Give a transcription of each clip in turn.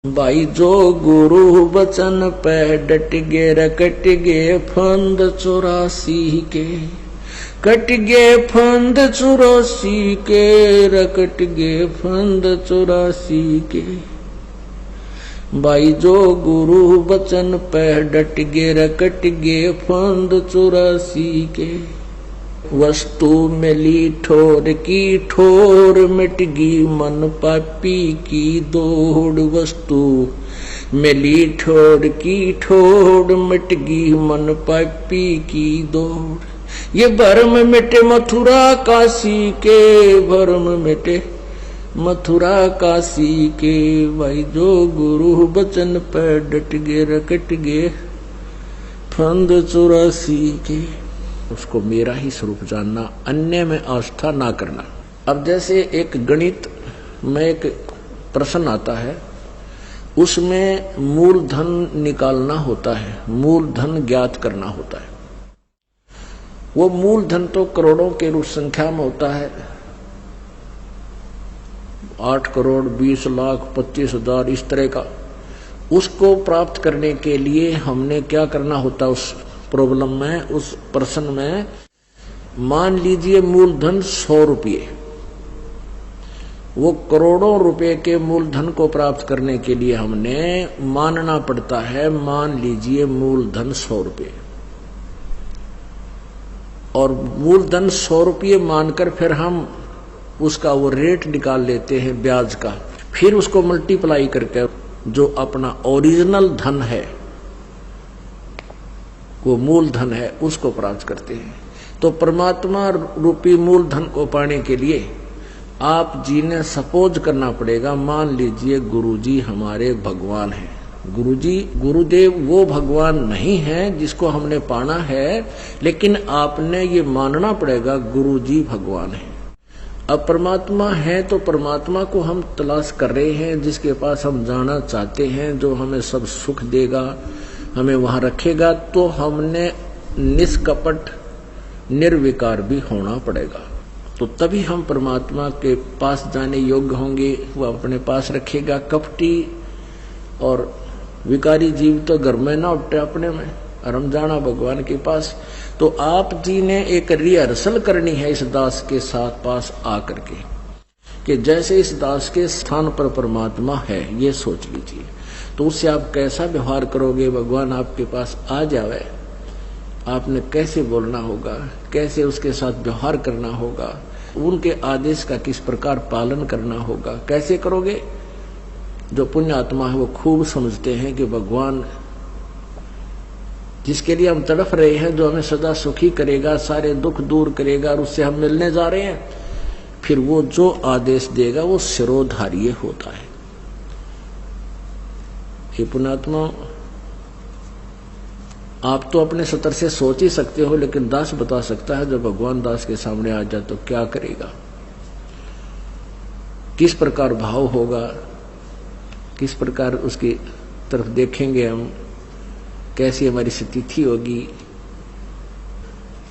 भाई जो गुरु वचन पे डट गे रकट गे फंद 84 के, कट गे फंद 84 के, रकट गे फंद 84 के। भाई जो गुरु वचन पे डट गे रकट गे फंद 84 के। वस्तु मिली ठोर की ठोर, मिट गई मन पापी की दौड़। वस्तु मिली ठोर की ठोर, मिट गई मन पापी की दौड़। ये भरम मिटे मथुरा काशी के, भरम मिटे मथुरा काशी के। भाई जो गुरु वचन पर डट गे रकट गे फंद 84 के। उसको मेरा ही स्वरूप जानना, अन्य में आस्था ना करना। अब जैसे एक गणित में एक प्रश्न आता है, उसमें मूलधन निकालना होता है, मूलधन ज्ञात करना होता है। वो मूलधन तो करोड़ों के रूप संख्या में होता है, 8 करोड़ 20 लाख 25,000 इस तरह का। उसको प्राप्त करने के लिए हमने क्या करना होता है उस प्रॉब्लम में, उस प्रश्न में। मान लीजिए मूलधन 100 रुपये, वो करोड़ों रुपए के मूलधन को प्राप्त करने के लिए हमने मानना पड़ता है, मान लीजिए मूलधन 100 रुपये। और मूलधन 100 रुपये मानकर फिर हम उसका वो रेट निकाल लेते हैं ब्याज का, फिर उसको मल्टीप्लाई करके जो अपना ओरिजिनल धन है, वो मूलधन है, उसको प्राप्त करते हैं। तो परमात्मा रूपी मूलधन को पाने के लिए आप जी ने सपोज करना पड़ेगा, मान लीजिए गुरुजी हमारे भगवान हैं। गुरुजी गुरुदेव वो भगवान नहीं है जिसको हमने पाना है, लेकिन आपने ये मानना पड़ेगा गुरुजी भगवान है। अब परमात्मा है तो परमात्मा को हम तलाश कर रहे हैं, जिसके पास हम जाना चाहते हैं, जो हमें सब सुख देगा, हमें वहां रखेगा। तो हमने निष्कपट निर्विकार भी होना पड़ेगा, तो तभी हम परमात्मा के पास जाने योग्य होंगे। वो अपने पास रखेगा। कपटी और विकारी जीव तो घर में ना उठे अपने में, और हम जाना भगवान के पास। तो आप जी ने एक रिहर्सल करनी है इस दास के साथ पास आकर के, कि जैसे इस दास के स्थान पर परमात्मा है, ये सोच लीजिए। तो उससे आप कैसा व्यवहार करोगे, भगवान आपके पास आ जावे, आपने कैसे बोलना होगा, कैसे उसके साथ व्यवहार करना होगा, उनके आदेश का किस प्रकार पालन करना होगा, कैसे करोगे। जो पुण्य आत्मा है वो खूब समझते हैं कि भगवान जिसके लिए हम तड़फ रहे हैं, जो हमें सदा सुखी करेगा, सारे दुख दूर करेगा, और उससे हम मिलने जा रहे हैं, फिर वो जो आदेश देगा वो शिरोधार्य होता है। हे पुण्यात्मा, आप तो अपने स्तर से सोच ही सकते हो, लेकिन दास बता सकता है जब भगवान दास के सामने आ जाए तो क्या करेगा, किस प्रकार भाव होगा, किस प्रकार उसकी तरफ देखेंगे हम, कैसी हमारी स्थिति होगी।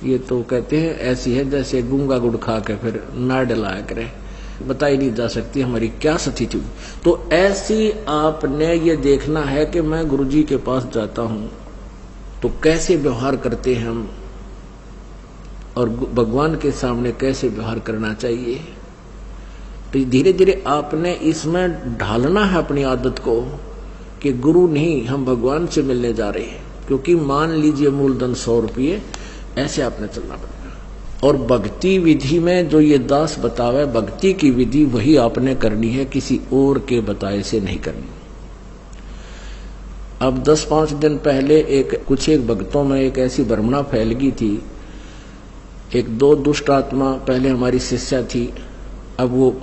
ये तो कहते हैं ऐसी है जैसे गूंगा गुड़ खा के फिर ना डलाया करे, बता ही नहीं जा सकती हमारी क्या स्थिति। तो ऐसी आपने ये देखना है कि मैं गुरुजी के पास जाता हूं तो कैसे व्यवहार करते हैं हम, और भगवान के सामने कैसे व्यवहार करना चाहिए। तो धीरे धीरे आपने इसमें ढालना है अपनी आदत को कि गुरु नहीं, हम भगवान से मिलने जा रहे हैं। क्योंकि मान लीजिए मूलधन 100 रुपये, ऐसे आपने चलना पड़ेगा। और भक्ति विधि में जो ये दास बतावे, भक्ति की विधि वही आपने करनी है, किसी और के बताए से नहीं करनी। अब 10-5 दिन पहले कुछ भक्तों में एक ऐसी भ्रमणा फैल गई थी। 1-2 दुष्ट आत्मा पहले हमारी शिष्या थी, अब वो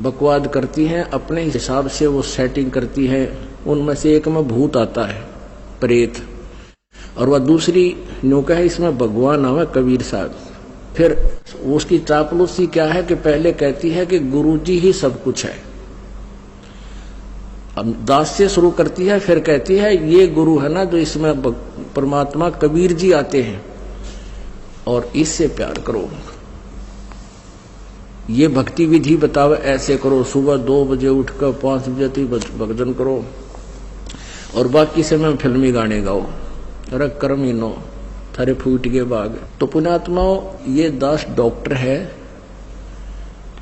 बकवाद करती हैं, अपने हिसाब से वो सेटिंग करती है। उनमें से एक में भूत आता है, प्रेत, और वह दूसरी न्योका है इसमें भगवान आवे कबीर साहब। फिर उसकी चापलूसी क्या है कि पहले कहती है कि गुरुजी ही सब कुछ है, अब दास से शुरू करती है, फिर कहती है ये गुरु है ना जो इसमें परमात्मा कबीर जी आते हैं और इससे प्यार करो। ये भक्ति विधि बतावे ऐसे करो, सुबह 2 बजे उठकर 5 बजे तक भजन करो और बाकी समय फिल्मी गाने गाओ। अरे कर्मीनो थारे फूट के बाग। तो पुण्यात्माओं, ये दास डॉक्टर है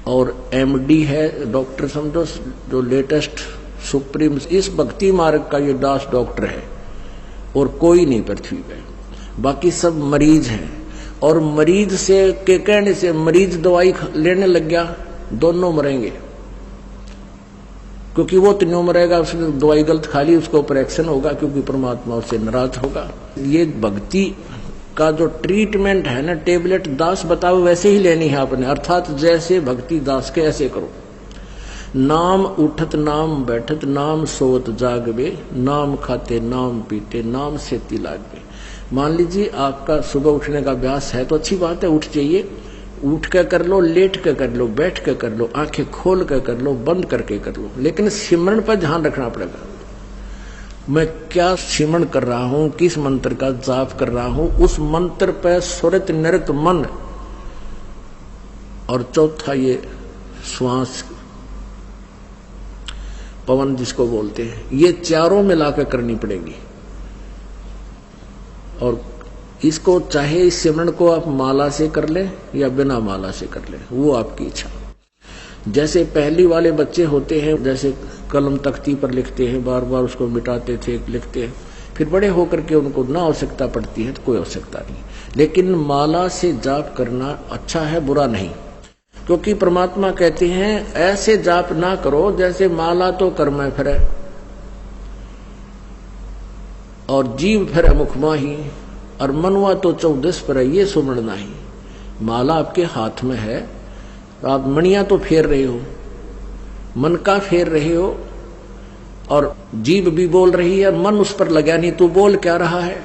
और एमडी है, डॉक्टर समझो जो लेटेस्ट सुप्रीम, इस भक्ति मार्ग का ये दास डॉक्टर है और कोई नहीं पृथ्वी पे, बाकी सब मरीज हैं। और मरीज से के कहने से मरीज दवाई लेने लग गया, दोनों मरेंगे, क्योंकि वो तीनों मरेगा, उसने दवाई गलत खा ली, उसको ऑपरेशन होगा क्योंकि परमात्मा उससे नाराज होगा। ये भक्ति का जो ट्रीटमेंट है ना, टेबलेट दास बताओ वैसे ही लेनी है आपने, अर्थात जैसे भक्ति दास के ऐसे करो। नाम उठत नाम बैठत नाम सोत जागवे, नाम खाते नाम पीते नाम सेती लागवे। मान लीजिए आपका सुबह उठने का अभ्यास है तो अच्छी बात है, उठ जाइए, उठ के कर लो, लेट के कर लो, बैठ के कर लो, आंखें खोल के कर लो, बंद करके कर लो, लेकिन सिमरन पर ध्यान रखना पड़ेगा। मैं क्या सिमरन कर रहा हूं, किस मंत्र का जाप कर रहा हूं, उस मंत्र पर सुरत नृत मन। और चौथा ये श्वास पवन जिसको बोलते हैं, ये चारों मिलाकर करनी पड़ेगी। और इसको चाहे इस सिमरन को आप माला से कर ले या बिना माला से कर ले, वो आपकी इच्छा। जैसे पहली वाले बच्चे होते हैं, जैसे कलम तख्ती पर लिखते हैं, बार बार उसको मिटाते थे, लिखते हैं, फिर बड़े होकर के उनको ना आवश्यकता पड़ती है तो कोई आवश्यकता नहीं। लेकिन माला से जाप करना अच्छा है, बुरा नहीं, क्योंकि परमात्मा कहते हैं ऐसे जाप ना करो जैसे माला तो कर में फिरे और जीव फिरे मुख माही और मनवा तो 14 पर, ये सुमरना ही। माला आपके हाथ में है, आप मणियां तो फेर रहे हो, मन का फेर रहे हो, और जीभ भी बोल रही है, मन उस पर लगा नहीं, तू बोल क्या रहा है?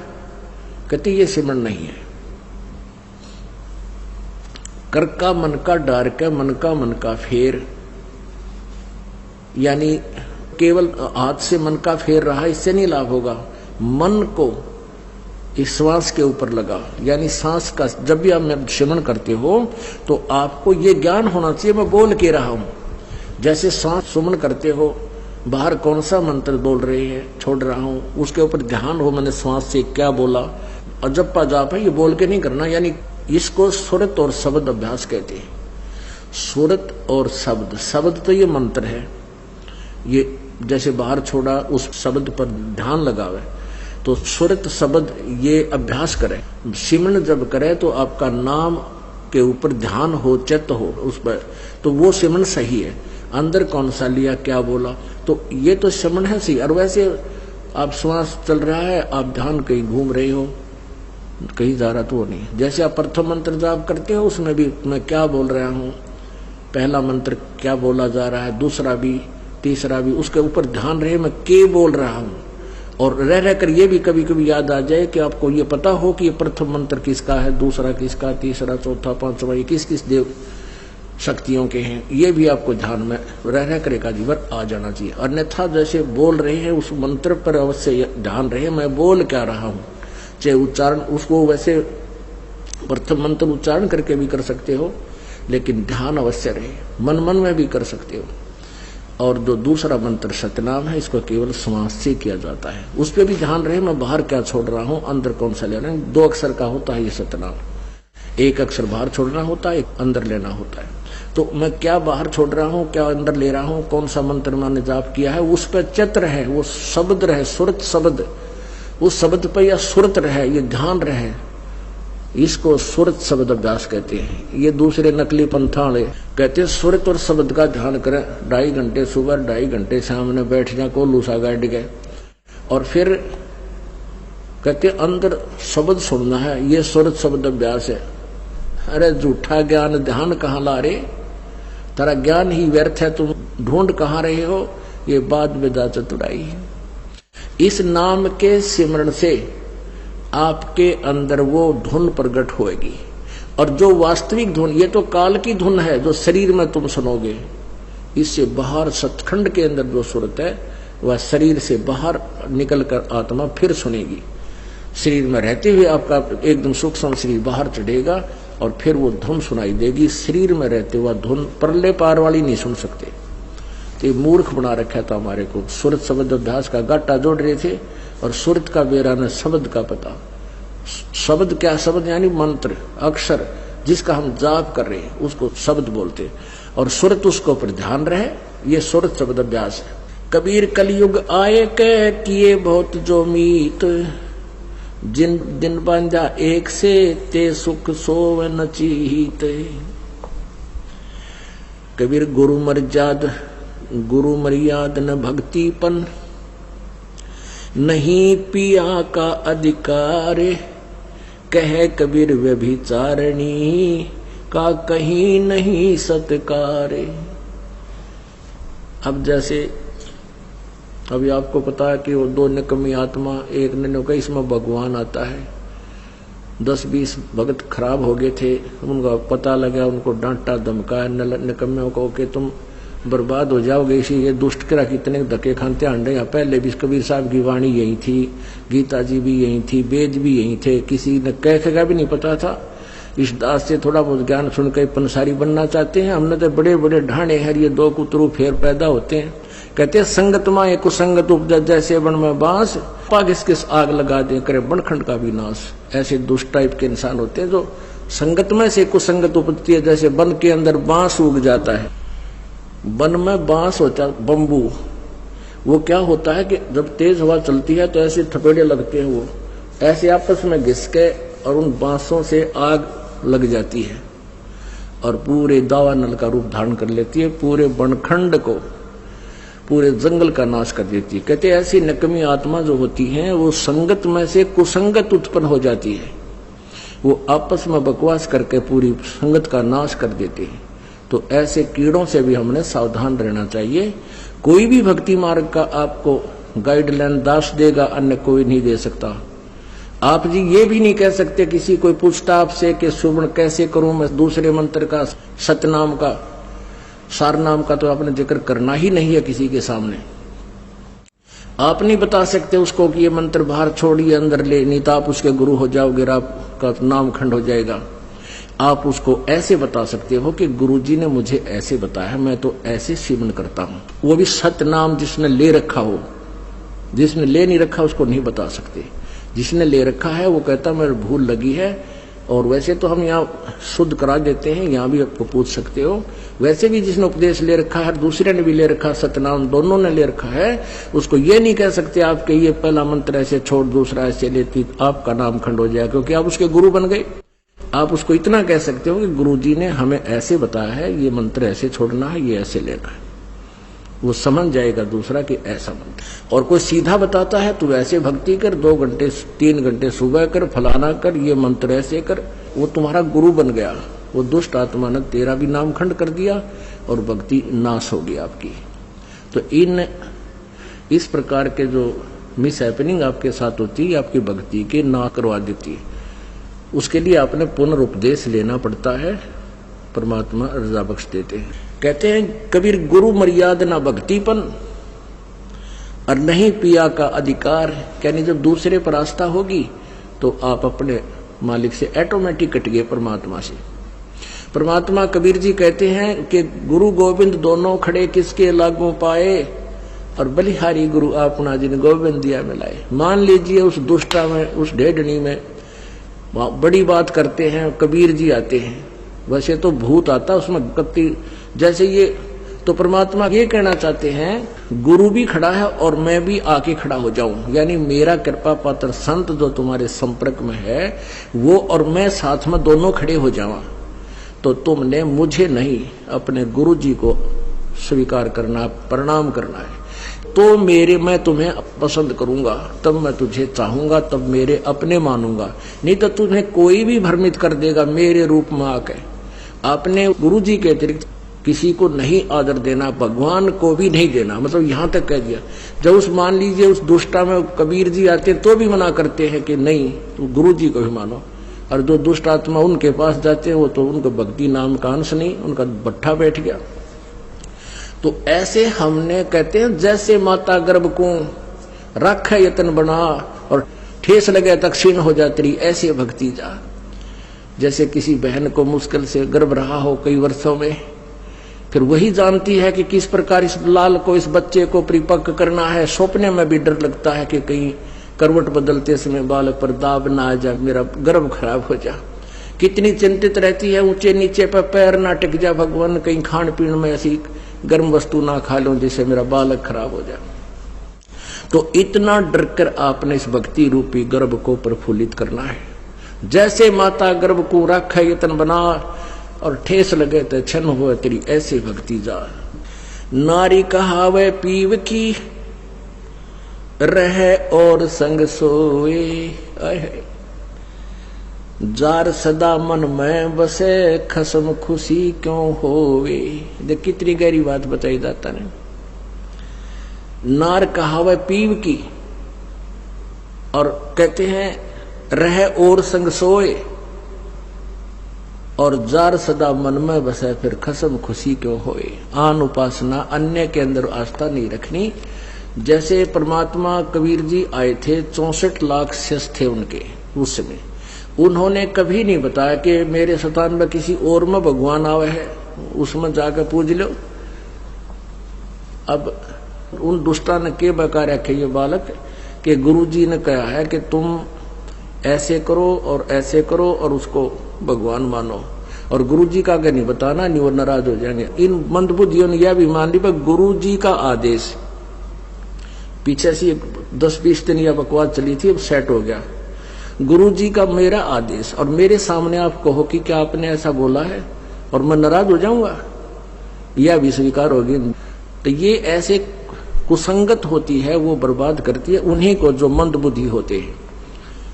कहते ये सिमरन नहीं है। कर का मन का डार के मन का फेर, यानी केवल हाथ से मन का फेर रहा, इससे नहीं लाभ होगा। मन को इस श्वास के ऊपर लगा, यानी सांस का, जब भी आप सिमरन करते हो तो आपको ये ज्ञान होना चाहिए मैं बोल के रहा हूं। जैसे सांस सुमन करते हो, बाहर कौन सा मंत्र बोल रहे हैं, छोड़ रहा हूं, उसके ऊपर ध्यान हो मैंने श्वास से क्या बोला। और जप्पा जाप है, ये बोल के नहीं करना, यानी इसको सुरत और शब्द अभ्यास कहते हैं। सुरत और शब्द, शब्द तो ये मंत्र है, ये जैसे बाहर छोड़ा उस शब्द पर ध्यान लगावे, तो सुरत शब्द ये अभ्यास करें। सिमरन जब करे तो आपका नाम के ऊपर ध्यान हो, चित्त हो उस पर, तो वो सिमरन सही है। अंदर कौन सा लिया, क्या बोला, तो ये तो सिमरन है सही। और वैसे आप श्वास चल रहा है, आप ध्यान कहीं घूम रहे हो, कहीं जा रहा तो वो नहीं। जैसे आप प्रथम मंत्र जाप करते हो, उसमें भी मैं क्या बोल रहा हूँ, पहला मंत्र क्या बोला जा रहा है, दूसरा भी, तीसरा भी, उसके ऊपर ध्यान रहे मैं के बोल रहा हूँ। और रह रहकर ये भी कभी कभी याद आ जाए कि आपको ये पता हो कि ये प्रथम मंत्र किसका है, दूसरा किसका, तीसरा, चौथा, पांचवा, ये किस किस देव शक्तियों के हैं, ये भी आपको ध्यान में रह रहकर एक आजीवन आ जाना चाहिए। अन्यथा जैसे बोल रहे हैं उस मंत्र पर अवश्य ध्यान रहे मैं बोल क्या रहा हूँ, चाहे उच्चारण उसको वैसे प्रथम मंत्र उच्चारण करके भी कर सकते हो, लेकिन ध्यान अवश्य रहे, मन मन में भी कर सकते हो। और जो दूसरा मंत्र सतनाम है, इसको केवल श्वास से किया जाता है, उस पर भी ध्यान रहे मैं बाहर क्या छोड़ रहा हूँ, अंदर कौन सा ले रहा हूँ। 2 अक्षर का होता है ये सतनाम, 1 अक्षर बाहर छोड़ना होता है, 1 अंदर लेना होता है। तो मैं क्या बाहर छोड़ रहा हूँ, क्या अंदर ले रहा हूँ, कौन सा मंत्र मैंने जाप किया है, उस पर चित्त रहे, वो शब्द रहे, सुरत शब्द, उस शब्द पर या सुरत रहे, ये ध्यान रहे, इसको सुरत शब्द अभ्यास कहते हैं। ये दूसरे नकली पंथाड़े कहते हैं सुरत और शब्द का ध्यान करें, 2.5 घंटे सुबह, 2.5 घंटे शाम में बैठ जा को लूसा गाड़ गए, और फिर कहते अंदर शब्द सुनना है, ये सुरत शब्द अभ्यास है। अरे झूठा ज्ञान ध्यान कहाँ ला रे, तेरा ज्ञान ही व्यर्थ है, तुम ढूंढ कहाँ रहे हो, ये बाद में जा चतुराई है। इस नाम के सिमरण से आपके अंदर वो धुन प्रकट होएगी, और जो वास्तविक धुन, ये तो काल की धुन है जो शरीर में तुम सुनोगे, इससे बाहर सचखंड के अंदर जो सुरत है वह शरीर से बाहर निकलकर आत्मा फिर सुनेगी। शरीर में रहते हुए आपका एकदम सूक्ष्म शरीर बाहर चढ़ेगा और फिर वो धुन सुनाई देगी। शरीर में रहते हुआ धुन परले पार वाली नहीं सुन सकते। तो ये मूर्ख बना रखा था हमारे को। सुरत शब्द अभ्यास का गाटा जोड़ रहे थे और सुरत का बेरा न शब्द का पता। शब्द क्या? शब्द यानी मंत्र, अक्षर जिसका हम जाप कर रहे हैं उसको शब्द बोलते, और सुरत उसको पर ध्यान रहे, ये सुरत शब्द अभ्यास है। कबीर कलयुग आए कह किए बहुत जो मीत, जिन दिन बांधा एक से ते सुख सोव न चीत। कबीर गुरु मर्याद न भक्तिपन, नहीं पिया का अधिकार। कहे कबीर व्यभिचारिणी का कहीं नहीं सत्कार। अब जैसे अभी आपको पता है कि वो दो निकम्मी आत्मा, एक ने कहा इसमें भगवान आता है। 10-20 भगत खराब हो गए थे, उनका पता लगा, उनको डांटा धमकाया निकम्मियों को कि तुम बर्बाद हो जाओगे। इसी ये दुष्ट किरा कितने धक्के खानते आंडे। यहाँ पहले भी कबीर साहब की वाणी यही थी, गीता जी भी यही थी, वेद भी यही थे, किसी ने कह का भी नहीं पता था। इस दास से थोड़ा बहुत ज्ञान सुनकर पंसारी बनना चाहते हैं। हमने तो बड़े बड़े ढाणे हैं, ये दो कुतरू फेर पैदा होते हैं। कहते हैं संगत माए कुसंगत उपज, जैसे बन में बांस, पाग किस आग लगा दे करे बनखंड का विनाश। ऐसे दुष्ट टाइप के इंसान होते हैं जो संगत में से कुसंगत उपजती है। जैसे वन के अंदर बांस उग जाता है, वन में बांस होता है बम्बू, वो क्या होता है कि जब तेज हवा चलती है तो ऐसे थपेड़े लगते हैं, वो ऐसे आपस में घिस के और उन बांसों से आग लग जाती है और पूरे दावानल का रूप धारण कर लेती है, पूरे बनखंड को, पूरे जंगल का नाश कर देती है। कहते ऐसी नकमी आत्मा जो होती है वो संगत में से कुसंगत उत्पन्न हो जाती है, वो आपस में बकवास करके पूरी संगत का नाश कर देते हैं। तो ऐसे कीड़ों से भी हमने सावधान रहना चाहिए। कोई भी भक्ति मार्ग का आपको गाइडलाइन दास देगा, अन्य कोई नहीं दे सकता। आप जी ये भी नहीं कह सकते, किसी कोई पूछता आपसे कि सुवर्ण कैसे करूं मैं, दूसरे मंत्र का, सतनाम का, सारनाम का तो आपने जिक्र करना ही नहीं है किसी के सामने। आप नहीं बता सकते उसको कि ये मंत्र बाहर छोड़िए अंदर ले, नहीं तो आप उसके गुरु हो जाओगे, आपका नाम खंड हो जाएगा। आप उसको ऐसे बता सकते हो कि गुरुजी ने मुझे ऐसे बताया, मैं तो ऐसे सेवन करता हूं। वो भी सतनाम जिसने ले रखा हो, जिसने ले नहीं रखा उसको नहीं बता सकते। जिसने ले रखा है वो कहता मेरे भूल लगी है। और वैसे तो हम यहाँ शुद्ध करा देते हैं, यहाँ भी आपको पूछ सकते हो। वैसे भी जिसने उपदेश ले रखा है, दूसरे ने भी ले रखा, सतनाम दोनों ने ले रखा है, उसको ये नहीं कह सकते आप कि ये पहला मंत्र ऐसे छोड़ दूसरा ऐसे लेती, आपका नाम खंड हो जाएगा, क्योंकि आप उसके गुरु बन गए। आप उसको इतना कह सकते हो कि गुरुजी ने हमें ऐसे बताया है, ये मंत्र ऐसे छोड़ना है, ये ऐसे लेना है, वो समझ जाएगा दूसरा कि ऐसा मंत्र। और कोई सीधा बताता है तो ऐसे भक्ति कर, 2 घंटे 3 घंटे सुबह कर, फलाना कर, ये मंत्र ऐसे कर, वो तुम्हारा गुरु बन गया। वो दुष्ट आत्मा ने तेरा भी नाम खंड कर दिया और भक्ति नाश होगी आपकी। तो इस प्रकार के जो मिस हैपनिंग आपके साथ होती है, आपकी भक्ति के ना करवा देती है। उसके लिए आपने पुनरुपदेश लेना पड़ता है, परमात्मा रजा बख्श देते हैं। कहते हैं कबीर गुरु मर्यादा ना भक्तिपन, और नहीं पिया का अधिकार। यानी जब दूसरे पर आस्था होगी तो आप अपने मालिक से ऑटोमेटिक कट गए, परमात्मा से। परमात्मा कबीर जी कहते हैं कि गुरु गोविंद दोनों खड़े किसके लागू पाए, और बलिहारी गुरु आपना जिन गोविंद दिया मिलाए। मान लीजिए उस दुष्टा में, उस ढेडनी में बड़ी बात करते हैं, कबीर जी आते हैं, वैसे तो भूत आता उसमें कत्ती जैसे ये। तो परमात्मा ये कहना चाहते हैं गुरु भी खड़ा है और मैं भी आके खड़ा हो जाऊं, यानी मेरा कृपा पात्र संत जो तुम्हारे संपर्क में है वो और मैं साथ में दोनों खड़े हो जावा। तो तुमने मुझे नहीं अपने गुरु जी को स्वीकार करना, प्रणाम करना है। तो मैं तुम्हें पसंद करूंगा, तब मैं तुझे चाहूंगा, तब मेरे अपने मानूंगा। नहीं तो तुम्हें कोई भी भ्रमित कर देगा मेरे रूप में आके। आपने गुरु जी के अतिरिक्त किसी को नहीं आदर देना, भगवान को भी नहीं देना, मतलब यहाँ तक कह दिया। जब उस मान लीजिए उस दुष्टा में कबीर जी आते तो भी मना करते हैं कि नहीं तो गुरु जी को भी मानो, और जो दुष्ट आत्मा उनके पास जाते हैं वो तो उनको भक्ति नाम का अंश नहीं, उनका भट्ठा बैठ गया। तो ऐसे हमने कहते हैं जैसे माता गर्भ को रख यतन बना और ठेस लगे तक क्षीण हो जाती रही, ऐसे भक्ति जा। जैसे किसी बहन को मुश्किल से गर्भ रहा हो कई वर्षों में, फिर वही जानती है कि किस प्रकार इस लाल को, इस बच्चे को परिपक्व करना है। सपने में भी डर लगता है कि कहीं करवट बदलते समय बालक पर दाब ना आ जाए, मेरा गर्भ खराब हो जा। कितनी चिंतित रहती है, ऊंचे नीचे पर पैर ना टिक जा, भगवान कहीं खान पीन में ऐसी गर्म वस्तु ना खा लूं जिससे मेरा बालक खराब हो जाए। तो इतना डर कर आपने इस भक्ति रूपी गर्भ को प्रफुल्लित करना है। जैसे माता गर्भ को रखे यतन बना और ठेस लगे तो छन हो तेरी ऐसे भक्ति जा। नारी कहावे पीव की रहे और संग सोए, जार सदा मन में बसे खसम खुशी क्यों होवे। देख कितनी गहरी बात बताई दाता ने। नार कहावे पीव की, और कहते हैं रहे और संग सोए, और जार सदा मन में बसे फिर खसम खुशी क्यों होए। आन उपासना, अन्य के अंदर आस्था नहीं रखनी। जैसे परमात्मा कबीर जी आए थे, 64 लाख शिष्य थे उनके उस समय, उन्होंने कभी नहीं बताया कि मेरे शतान में किसी और में भगवान आवे है, उसमें जाकर पूज लो। अब उन दुष्टा ने के बका रखे ये बालक कि गुरुजी ने कहा है कि तुम ऐसे करो और ऐसे करो और उसको भगवान मानो, और गुरुजी का अगर नहीं बताना नहीं वो नाराज हो जाएंगे। इन मंदबुद्धियों ने यह भी मान ली गुरुजी का आदेश। पीछे से 10-20 दिन यह बकवास चली थी, अब सेट हो गया। गुरुजी का मेरा आदेश, और मेरे सामने आप कहो कि क्या आपने ऐसा बोला है और मैं नाराज हो जाऊंगा, यह भी स्वीकार होगी। तो ये ऐसे कुसंगत होती है, वो बर्बाद करती है उन्हीं को जो मंद बुद्धि होते हैं।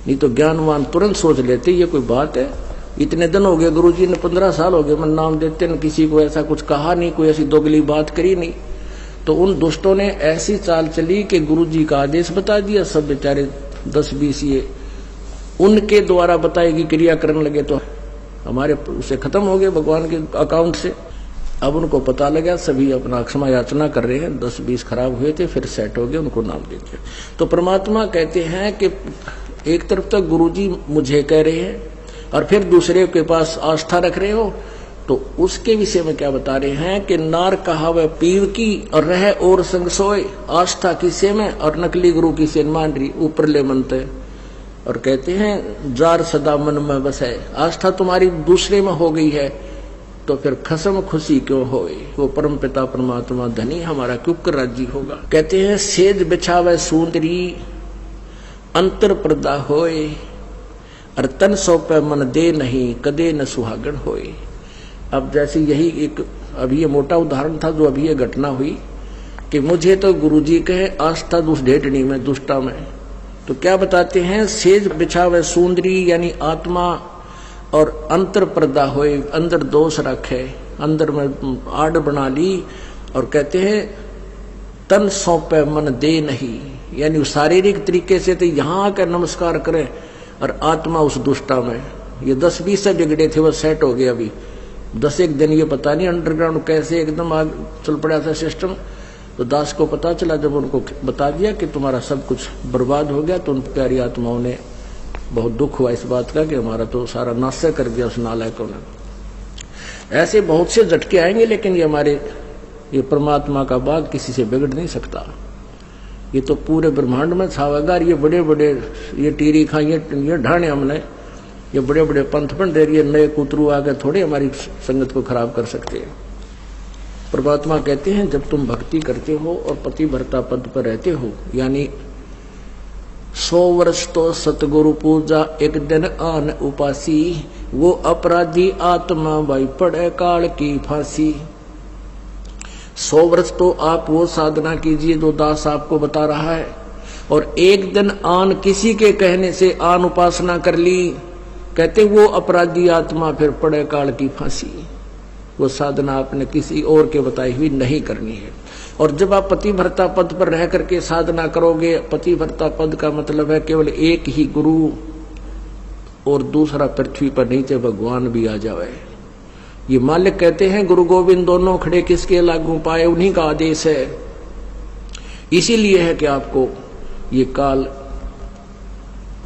नहीं तो ज्ञानवान तुरंत सोच लेते ये कोई बात है। इतने दिन हो गए गुरुजी ने, 15 साल हो गए मैं नाम देते न, किसी को ऐसा कुछ कहा नहीं, कोई ऐसी दोगली बात करी नहीं। तो उन दुष्टों ने ऐसी चाल चली कि गुरुजी का आदेश बता दिया, सब बेचारे 10-20 ये उनके द्वारा बताएगी क्रिया करने लगे, तो हमारे उसे खत्म हो गए भगवान के अकाउंट से। अब उनको पता लगा, सभी अपना क्षमा याचना कर रहे हैं। 10-20 खराब हुए थे, फिर सेट हो गए, उनको नाम दे दिया। तो परमात्मा कहते हैं कि एक तरफ तक गुरुजी मुझे कह रहे हैं और फिर दूसरे के पास आस्था रख रहे हो, तो उसके विषय में क्या बता रहे हैं कि नार कहावे पीव की और रहे और संग सोए। आस्था किसे में और नकली गुरु किसे मान रही, ऊपर ले मनते। और कहते हैं जार सदा मन में बस है, आस्था तुम्हारी दूसरे में हो गई है तो फिर खसम खुशी क्यों होए। वो परम पिता परमात्मा धनी हमारा क्यों कर राजी होगा। कहते हैं सेज बिछावे सुंदरी अंतर पर्दा होए, और तन सौंपे मन दे नहीं कदे न सुहागण होए। अब जैसे यही एक अभी ये मोटा उदाहरण था जो अभी ये घटना हुई कि मुझे तो गुरुजी कहे आस्था दुष्ट ढेटनी में दुष्टा में, तो क्या बताते हैं सेज बिछावे सुंदरी यानी आत्मा और अंतर पर्दा होए, अंदर दोष रखे, अंदर में आड़ बना ली। और कहते हैं तन सौंपे मन दे नहीं, यानी शारीरिक तरीके से तो यहाँ आकर नमस्कार करें और आत्मा उस दुष्टा में। ये 10-20 से बिगड़े थे, वो सेट हो गए। अभी 10-1 दिन ये पता नहीं अंडरग्राउंड कैसे एकदम आग चल पड़ा था सिस्टम। तो दास को पता चला, जब उनको बता दिया कि तुम्हारा सब कुछ बर्बाद हो गया, तो उन प्यारी आत्माओं ने बहुत दुख हुआ इस बात का कि हमारा तो सारा नाश कर दिया उस नालायकों ने। ऐसे बहुत से झटके आएंगे, लेकिन ये हमारे ये परमात्मा का बाग किसी से बिगड़ नहीं सकता। ये तो पूरे ब्रह्मांड में छावेगा। ये बड़े बड़े ये टीरी खा ये ढाने हमने, ये बड़े बड़े पंथ बन रहे, ये नए कुतरू आगे थोड़े हमारी संगत को खराब कर सकते हैं। परमात्मा कहते हैं जब तुम भक्ति करते हो और पतिव्रता पद पर रहते हो, यानी 100 वर्ष तो सतगुरु पूजा एक दिन आन उपासी, वो अपराधी आत्मा भाई पड़े काल की फांसी। 100 वर्ष तो आप वो साधना कीजिए जो दास आपको बता रहा है, और एक दिन आन किसी के कहने से आन उपासना कर ली, कहते वो अपराधी आत्मा फिर पड़े काल की फांसी। वो साधना आपने किसी और के बताई हुई नहीं करनी है। और जब आप पतिव्रता पद पर रह करके साधना करोगे, पतिव्रता पद का मतलब है केवल एक ही गुरु और दूसरा पृथ्वी पर नीचे भगवान भी आ जाए। ये मालिक कहते हैं गुरु गोविंद दोनों खड़े किसके लागू पाए, उन्हीं का आदेश है। इसीलिए है कि आपको ये काल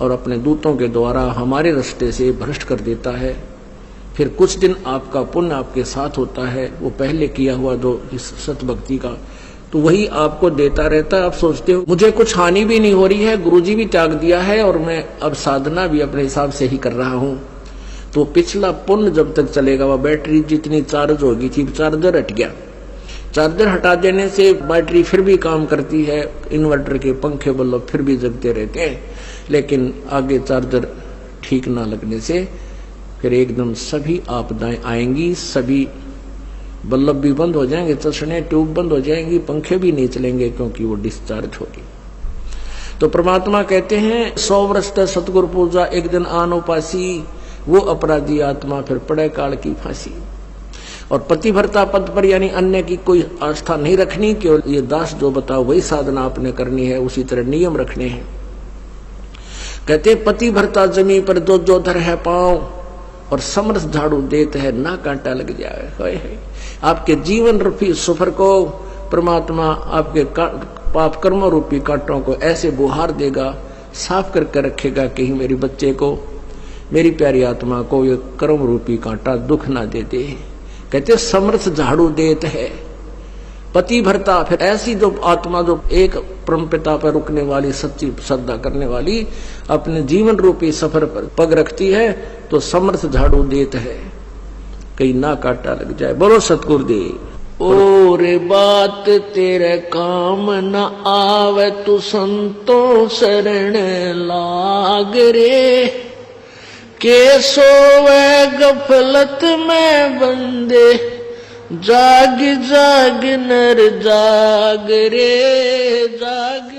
और अपने दूतों के द्वारा हमारे रास्ते से भ्रष्ट कर देता है। फिर कुछ दिन आपका पुण्य आपके साथ होता है, वो पहले किया हुआ जो इस सत भक्ति का, तो वही आपको देता रहता है। आप सोचते हो मुझे कुछ हानि भी नहीं हो रही है, गुरुजी भी त्याग दिया है और मैं अब साधना भी अपने हिसाब से ही कर रहा हूं। तो पिछला पुण्य जब तक चलेगा, वह बैटरी जितनी चार्ज होगी थी, चार्जर हट गया, चार्जर हटा देने से बैटरी फिर भी काम करती है, इन्वर्टर के पंखे बल्ब फिर भी जगते रहते हैं, लेकिन आगे चार्जर ठीक ना लगने से फिर एकदम सभी आपदाएं आएंगी, सभी बल्ब भी बंद हो जाएंगे, चश्मे ट्यूब बंद हो जाएंगी, पंखे भी नहीं चलेंगे क्योंकि वो डिस्चार्ज होगी। तो परमात्मा कहते हैं 100 वर्ष तक सतगुरु पूजा एक दिन आन उपासी, वो अपराधी आत्मा फिर पड़े काल की फांसी। और पतिव्रता पद पर यानी अन्य की कोई आस्था नहीं रखनी, केवल ये दास जो बताओ वही साधना आपने करनी है, उसी तरह नियम रखने हैं। कहते पतिव्रता जमी पर जो जो धर है पांव, और समरस झाड़ू देते है ना कांटा लग जाए। आपके जीवन रूपी सफर को परमात्मा आपके पाप कर्म रूपी कांटों को ऐसे बुहार देगा, साफ करके रखेगा, कहीं मेरे बच्चे को, मेरी प्यारी आत्मा को ये कर्म रूपी कांटा दुख ना दे दे। कहते समरस झाड़ू देते है पति भरता, फिर ऐसी जो आत्मा जो एक परमपिता पर रुकने वाली, सच्ची श्रद्धा करने वाली, अपने जीवन रूपी सफर पर पग रखती है, तो समर्थ झाड़ू देत है, कहीं ना काटा लग जाए। बोलो सतगुरुदेव। और बात तेरे काम न आवे, तू संतो शरण लाग रे, के सोवे गफलत में बंदे, जाग जाग नर जाग रे जाग।